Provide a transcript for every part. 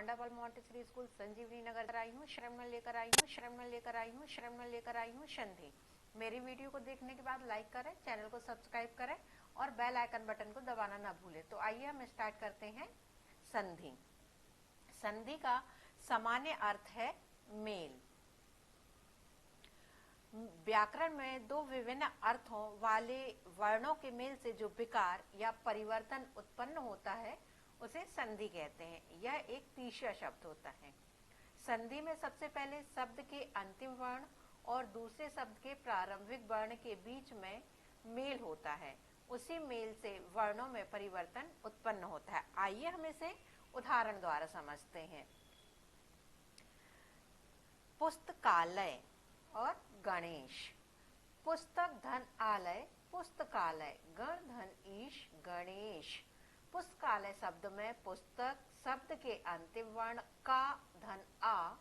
पांडावाल Montessori school Sanjivani Nagar आई हूँ। श्रवण लेकर आई हूँ संधि। मेरी वीडियो को देखने के बाद लाइक करें, चैनल को सब्सक्राइब करें और बेल आइकन बटन को दबाना ना भूलें। तो आइए हम स्टार्ट करते हैं। संधि। संधि का सामान्य अर्थ है मेल। व्याकरण में दो विभिन्न अर्थों वाले वर्णों के मेल से जो विकार या परिवर्तन उत्पन्न होता है उसे संधि कहते हैं। यह एक तीसरा शब्द होता है। संधि में सबसे पहले शब्द के अंतिम वर्ण और दूसरे शब्द के प्रारंभिक वर्ण के बीच में मेल होता है। उसी मेल से वर्णों में परिवर्तन उत्पन्न होता है। आइए हम इसे उदाहरण द्वारा समझते हैं। पुस्तकालय और गणेश। पुस्तक धन आलय पुस्तकालय, गण धन ईश गणेश। पुस्तकालय शब्द में पुस्तक शब्द के अंतिम वर्ण का धन आ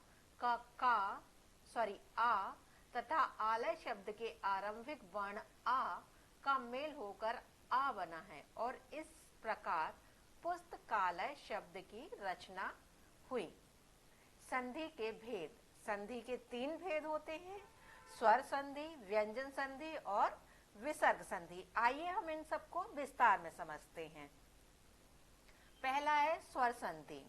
तथा आलय शब्द के आरंभिक वर्ण आ का मेल होकर आ बना है और इस प्रकार पुस्तकालय शब्द की रचना हुई। संधि के भेद। संधि के तीन भेद होते हैं, स्वर संधि, व्यंजन संधि और विसर्ग संधि। आइए हम इन सबको विस्तार में समझते हैं। पहला है स्वर संधि।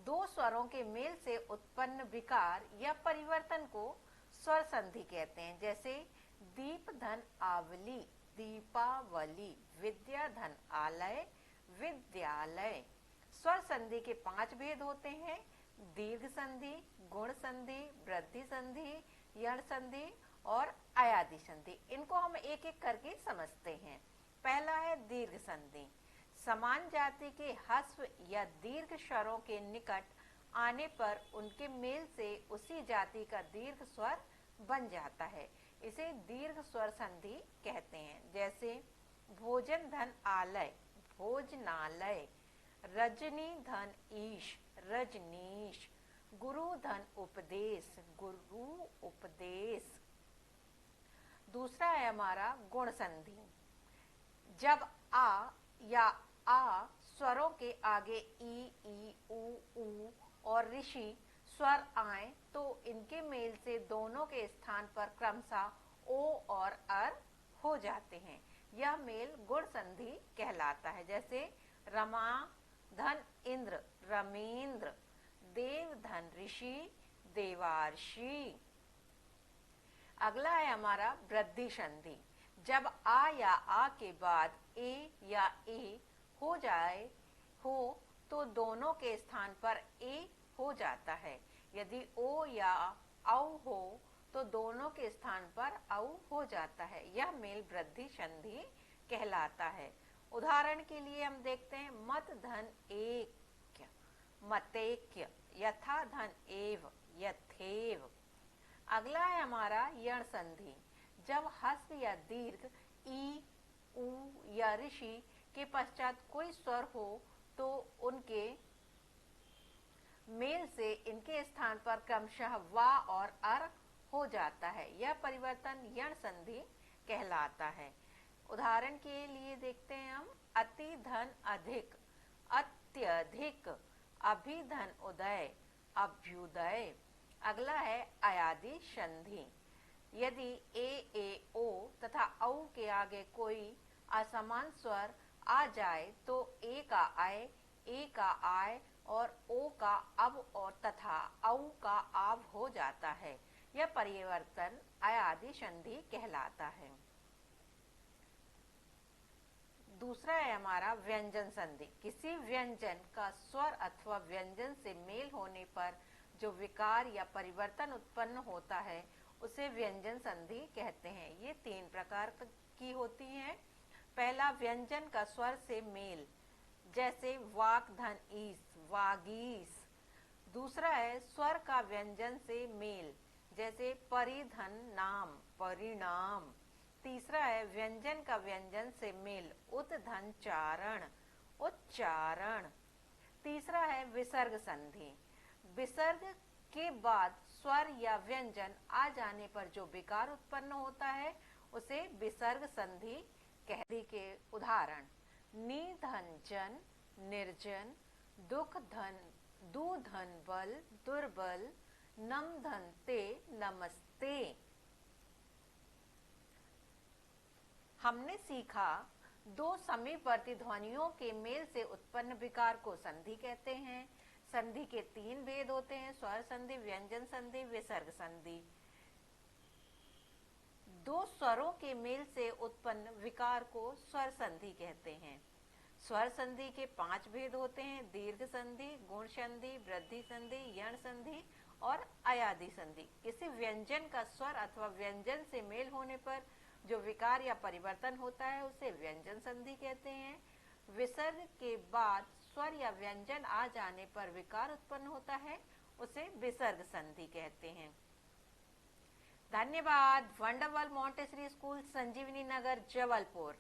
दो स्वरों के मेल से उत्पन्न विकार या परिवर्तन को स्वर संधि कहते हैं। जैसे दीप धन आवली दीपावली, विद्या धन आलय विद्यालय। स्वर संधि के 5 भेद होते हैं, दीर्घ संधि, गुण संधि, वृद्धि संधि, यण संधि और अयादि संधि। इनको हम एक एक करके समझते हैं। पहला है दीर्घ संधि। समान जाति के ह्रस्व या दीर्घ स्वरों के निकट आने पर उनके मेल से उसी जाति का दीर्घ स्वर बन जाता है। इसे दीर्घ स्वर संधि कहते हैं। जैसे भोजन धन आलय भोजनालय, रजनी धन ईश रजनीश, गुरु धन उपदेश गुरु उपदेश। दूसरा है हमारा गुण संधि। जब आ या आ स्वरों के आगे ई ऊ और ऋषि स्वर आए तो इनके मेल से दोनों के स्थान पर क्रमशः ओ और अर हो जाते हैं। यह मेल गुण संधि कहलाता है। जैसे रमा धन इंद्र रमेंद्र, देव धन ऋषि देवार्षि। अगला है हमारा वृद्धि संधि। जब आ या आ के बाद ए या ए हो तो दोनों के स्थान पर ए हो जाता है। यदि ओ या औ हो तो दोनों के स्थान पर औ हो जाता है। यह मेल वृद्धि संधि कहलाता है। उदाहरण के लिए हम देखते हैं मत धन एक मतेक्य, यथा धन एव यथेव। अगला है हमारा यण संधि। जब हस्व या दीर्घ ई उ या ऋषि के पश्चात कोई स्वर हो तो उनके मेल से इनके स्थान पर क्रमशः वा और अर हो जाता है। यह परिवर्तन यण संधि कहलाता है। उदाहरण के लिए देखते हैं हम अति धन अधिक अत्यधिक, अभिधन उदय अभ्युदय। अगला है अयादि संधि। यदि ए ओ तथा औ के आगे कोई असमान स्वर आ जाए तो ए का आय और ओ का अब और तथा औ का आव हो जाता है। यह परिवर्तन अयादि संधि कहलाता है। दूसरा है हमारा व्यंजन संधि। किसी व्यंजन का स्वर अथवा व्यंजन से मेल होने पर जो विकार या परिवर्तन उत्पन्न होता है उसे व्यंजन संधि कहते हैं। ये 3 प्रकार की होती हैं। पहला व्यंजन का स्वर से मेल, जैसे वाक धन ईस वागीस। दूसरा है स्वर का व्यंजन से मेल, जैसे परिधन नाम परिणाम। तीसरा है व्यंजन का व्यंजन से मेल, उद्धन चारण उच्चारण। तीसरा है विसर्ग संधि। विसर्ग के बाद स्वर या व्यंजन आ जाने पर जो विकार उत्पन्न होता है उसे विसर्ग संधि कहते। के उदाहरण निधन जन निर्जन, दुख धन दू धन बल दुर्बल, नम धन ते नमस्ते। हमने सीखा दो समीपवर्ती ध्वनियों के मेल से उत्पन्न विकार को संधि कहते हैं। संधि के तीन भेद होते हैं, स्वर संधि, व्यंजन संधि, विसर्ग संधि। दो स्वरों के मेल से उत्पन्न विकार को स्वर संधि कहते हैं। स्वर संधि के पांच भेद होते हैं, दीर्घ संधि, गुण संधि, वृद्धि संधि, यण संधि और अयादि संधि। किसी व्यंजन का स्वर अथवा व्यंजन से मेल होने पर जो विकार या परिवर्तन होता है उसे व्यंजन संधि कहते हैं। विसर्ग के बाद स्वर या व्यंजन आ जाने पर विकार उत्पन्न होता है, उसे विसर्ग संधि कहते हैं। धन्यवाद। वंडरवल मॉन्टेसरी स्कूल, संजीवनी नगर, जबलपुर।